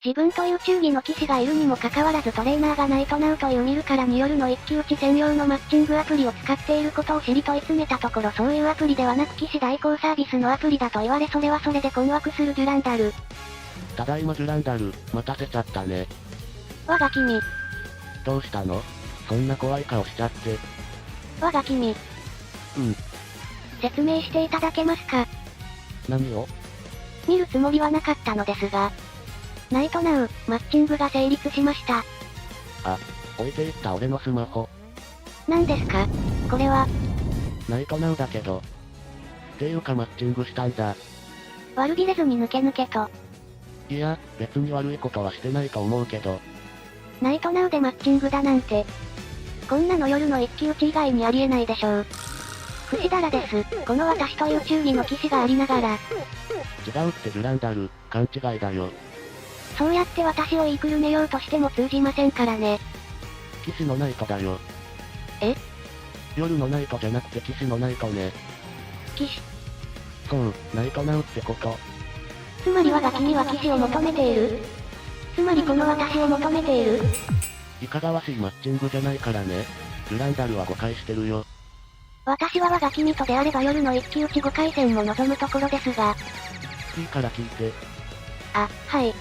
自分という忠義の騎士がいるにもかかわらずトレーナーがナイトナウという見るからによるの一騎打ち専用のマッチングアプリを使っていることを知り問い詰めたところそういうアプリではなく騎士代行サービスのアプリだと言われそれはそれで困惑するデュランダル。ただいまデュランダル、待たせちゃったね。我が君。どうしたの？そんな怖い顔しちゃって。我が君。説明していただけますか？何を？見るつもりはなかったのですが。ナイトナウ、マッチングが成立しました。あ、置いていった俺のスマホ。何ですか？これは。ナイトナウだけど。っていうかマッチングしたんだ。悪びれずに抜け抜けと。いや、別に悪いことはしてないと思うけど。ナイトナウでマッチングだなんて。こんなの夜の一騎打ち以外にありえないでしょう。不死だらです。この私という忠義の騎士がありながら。違うってデュランダル、勘違いだよ。そうやって私を言いくるめようとしても通じませんからね。騎士のナイトだよ。え？夜のナイトじゃなくて騎士のナイトね。騎士。そう、ナイトナウってこと。つまり我が君は騎士を求めている？つまりこの私を求めている？いかがわしいマッチングじゃないからね。デュランダルは誤解してるよ。私は我が君とであれば夜の一騎打ち5回戦も望むところですが。いいから聞いて。あ、はい。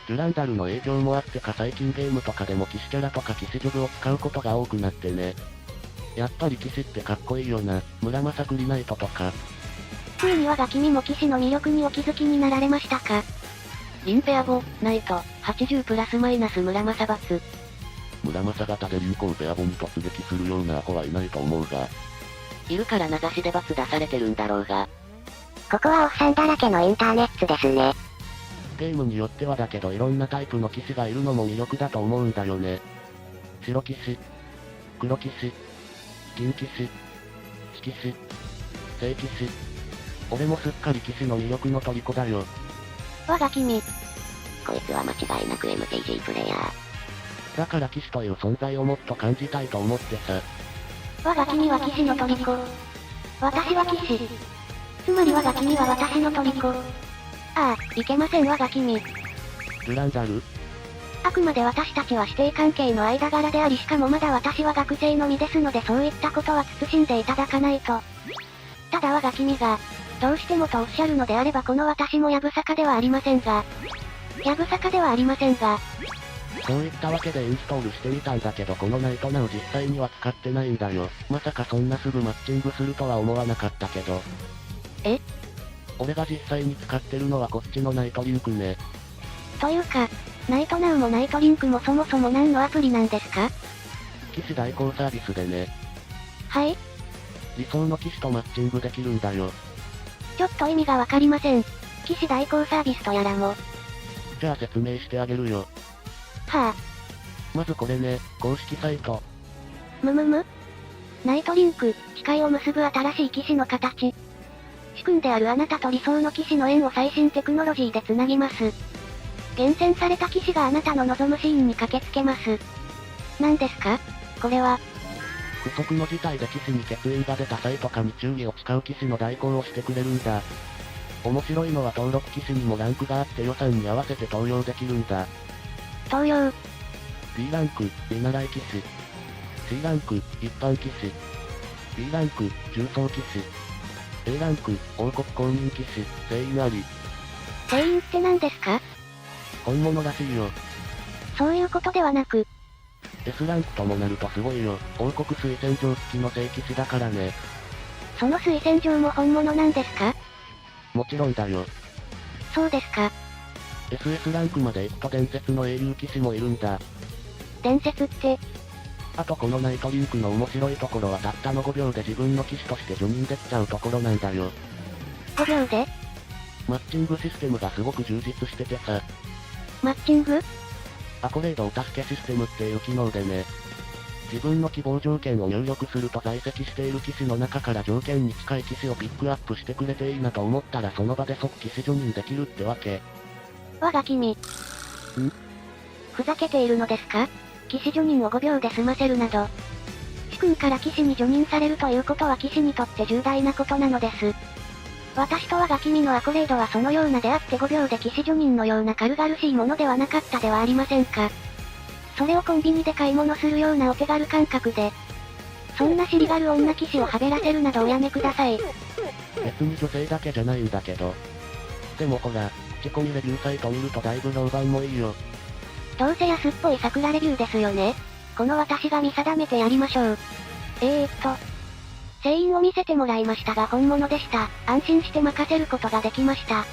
デュランダルの影響もあってか最近ゲームとかでも騎士キャラとか騎士ジョブを使うことが多くなってね。やっぱり騎士ってかっこいいよな。村正グリナイトとか。ついに我が君も騎士の魅力にお気づきになられましたか？リンペアボ、ナイト、80プラスマイナス村正バツ。村正型でリンコンペアボに突撃するようなアホはいないと思うが。いるから名指しでバツ出されてるんだろうが。ここはおっさんだらけのインターネットですね。ゲームによってはだけどいろんなタイプの騎士がいるのも魅力だと思うんだよね。白騎士、黒騎士、銀騎士、紫騎士、聖騎士。俺もすっかり騎士の魅力の虜だよ。我が君。こいつは間違いなく MTG プレイヤー。だから騎士という存在をもっと感じたいと思ってさ。我が君は騎士の虜。私は騎士。つまり我が君は私の虜。ああ、いけません我が君。デュランダル？あくまで私たちは師弟関係の間柄でありしかもまだ私は学生の身ですのでそういったことは慎んでいただかないと。ただ我が君が、どうしてもとおっしゃるのであればこの私もやぶさかではありませんが。やぶさかではありませんが。そういったわけでインストールしてみたんだけどこのナイトナウ実際には使ってないんだよ。まさかそんなすぐマッチングするとは思わなかったけど。え？俺が実際に使ってるのはこっちのナイトリンクね。というか、ナイトナウもナイトリンクもそもそも何のアプリなんですか？騎士代行サービスでね。はい？理想の騎士とマッチングできるんだよ。ちょっと意味がわかりません。騎士代行サービスとやらも。じゃあ説明してあげるよ。はあ。まずこれね、公式サイト。ナイトリンク、誓いを結ぶ新しい騎士の形。主君であるあなたと理想の騎士の縁を最新テクノロジーでつなぎます。厳選された騎士があなたの望むシーンに駆けつけます。何ですか？これは。不測の事態で騎士に欠員が出た際とかに注意を使う騎士の代行をしてくれるんだ。面白いのは登録騎士にもランクがあって予算に合わせて登用できるんだ。登用。B ランク、見習い騎士。C ランク、一般騎士。B ランク、重装騎士。A ランク、王国公認騎士、全員あり。全員って何ですか？本物らしいよ。そういうことではなく。S ランクともなるとすごいよ。王国推薦状付きの正騎士だからね。その推薦状も本物なんですか？もちろんだよ。そうですか。SS ランクまで行くと伝説の英雄騎士もいるんだ。伝説って。あとこのナイトリンクの面白いところはたったの5秒で自分の騎士として除任できちゃうところなんだよ。5秒で？マッチングシステムがすごく充実しててさ。マッチング？アコレードお助けシステムっていう機能でね。自分の希望条件を入力すると在籍している騎士の中から条件に近い騎士をピックアップしてくれていいなと思ったらその場で即騎士除任できるってわけ。我が君。ふざけているのですか？騎士除任を5秒で済ませるなど。主君から騎士に除任されるということは騎士にとって重大なことなのです。私と我が君のアコレードはそのようなであって5秒で騎士ジョニンのような軽々しいものではなかったではありませんか。それをコンビニで買い物するようなお手軽感覚で。そんな尻軽女騎士をはべらせるなどおやめください。別に女性だけじゃないんだけど。でもほら、口コミレビューサイト見るとだいぶ評判もいいよ。どうせ安っぽい桜レビューですよね。この私が見定めてやりましょう。製品を見せてもらいましたが本物でした。安心して任せることができました。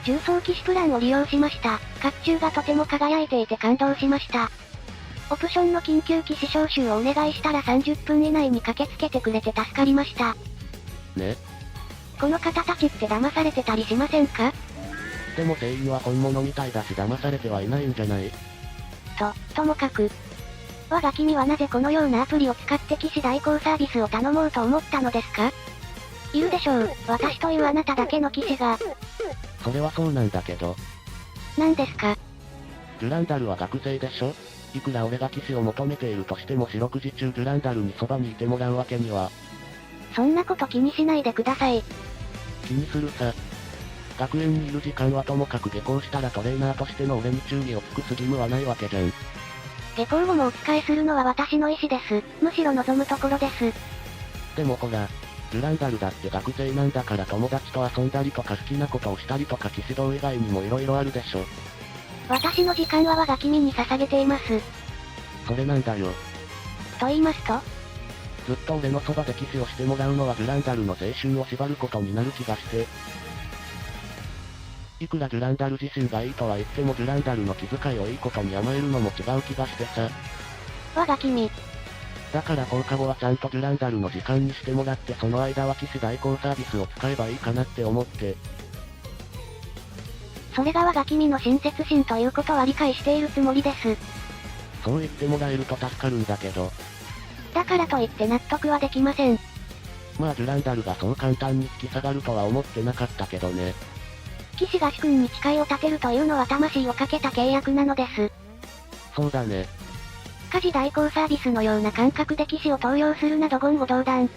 重装騎士プランを利用しました。甲冑がとても輝いていて感動しました。オプションの緊急騎士招集をお願いしたら30分以内に駆けつけてくれて助かりました。ね。この方たちって騙されてたりしませんか？でも製品は本物みたいだし騙されてはいないんじゃない？ともかく。我が君はなぜこのようなアプリを使って騎士代行サービスを頼もうと思ったのですか？いるでしょう、私というあなただけの騎士が。それはそうなんだけど。何ですか？デュランダルは学生でしょ？いくら俺が騎士を求めているとしても四六時中デュランダルにそばにいてもらうわけには。そんなこと気にしないでください。気にするさ。学園にいる時間はともかく下校したらトレーナーとしての俺に注意を尽くす義務はないわけじゃん。下校後もお仕えするのは私の意思です。むしろ望むところです。でもほら、デュランダルだって学生なんだから友達と遊んだりとか好きなことをしたりとか騎士道以外にも色々あるでしょ。私の時間は我が君に捧げています。それなんだよ。と言いますと？ずっと俺のそばで騎士をしてもらうのはデュランダルの青春を縛ることになる気がして。いくらデュランダル自身がいいとは言ってもデュランダルの気遣いをいいことに甘えるのも違う気がしてさ。我が君。だから放課後はちゃんとデュランダルの時間にしてもらってその間は騎士代行サービスを使えばいいかなって思って。それが我が君の親切心ということは理解しているつもりです。そう言ってもらえると助かるんだけど。だからといって納得はできません。まあデュランダルがそう簡単に引き下がるとは思ってなかったけどね。騎士が主君に誓いを立てるというのは魂をかけた契約なのです。そうだね。家事代行サービスのような感覚で騎士を登用するなど言語道断。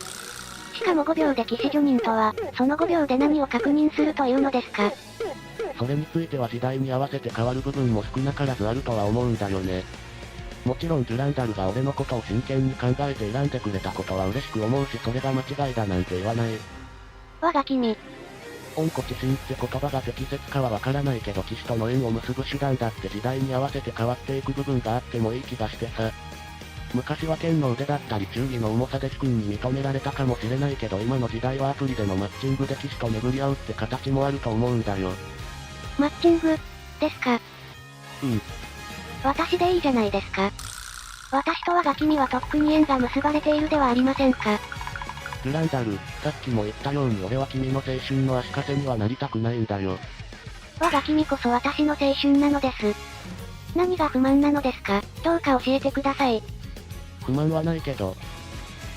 しかも5秒で騎士ジョニンとは、その5秒で何を確認するというのですか？それについては時代に合わせて変わる部分も少なからずあるとは思うんだよね。もちろんデュランダルが俺のことを真剣に考えて選んでくれたことは嬉しく思うしそれが間違いだなんて言わない。我が君。温故知新って言葉が適切かはわからないけど騎士との縁を結ぶ手段だって時代に合わせて変わっていく部分があってもいい気がしてさ。昔は剣の腕だったり忠義の重さで主君に認められたかもしれないけど今の時代はアプリでのマッチングで騎士と巡り合うって形もあると思うんだよ。マッチング、ですか？うん。私でいいじゃないですか。私と我が君はとっくに縁が結ばれているではありませんか。デュランダル、さっきも言ったように俺は君の青春の足かせにはなりたくないんだよ。我が君こそ私の青春なのです。何が不満なのですか？どうか教えてください。不満はないけど。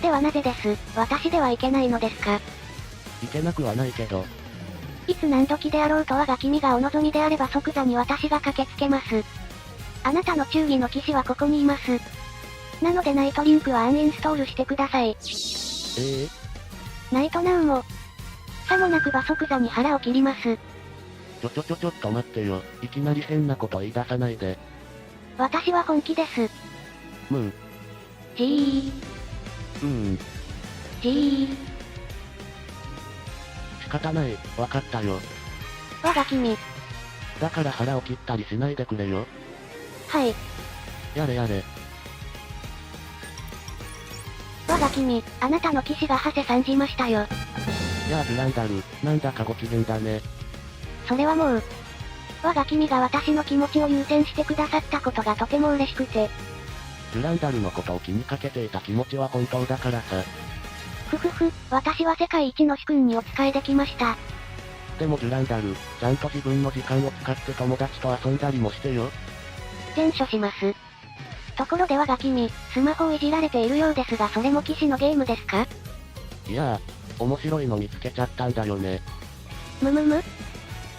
ではなぜです？私ではいけないのですか？いけなくはないけど。いつ何時であろうと我が君がお望みであれば即座に私が駆けつけます。あなたの忠義の騎士はここにいます。なのでナイトリンクはアンインストールしてください。ナイトナウも。さもなくば即座に腹を切ります。ちょっと待ってよ。いきなり変なこと言い出さないで。私は本気です。じー。仕方ない、わかったよ。我が君。だから腹を切ったりしないでくれよ。はい。やれ。我が君、あなたの騎士が馳せ参じましたよ。やあデュランダル、なんだかご機嫌だね。それはもう、我が君が私の気持ちを優先してくださったことがとても嬉しくて。デュランダルのことを気にかけていた気持ちは本当だからさ。私は世界一の主君にお仕えできました。でもデュランダル、ちゃんと自分の時間を使って友達と遊んだりもしてよ。善処します。ところで我が君、スマホをいじられているようですがそれも騎士のゲームですか？いやー、面白いの見つけちゃったんだよね。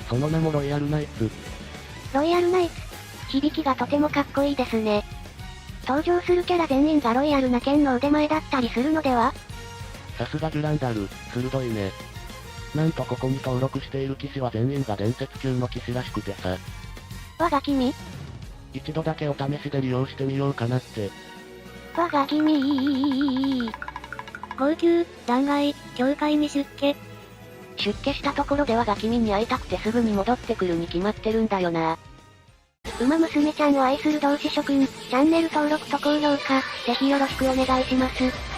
その名もロイヤルナイツ。ロイヤルナイツ。響きがとてもかっこいいですね。登場するキャラ全員がロイヤルな剣の腕前だったりするのでは？さすがデュランダル、鋭いね。なんとここに登録している騎士は全員が伝説級の騎士らしくてさ。我が君一度だけお試しで利用してみようかなって。我が君号泣、弾劾、教会に出家。出家したところで我が君に会いたくてすぐに戻ってくるに決まってるんだよな。馬娘ちゃんを愛する同志諸君、チャンネル登録と高評価、ぜひよろしくお願いします。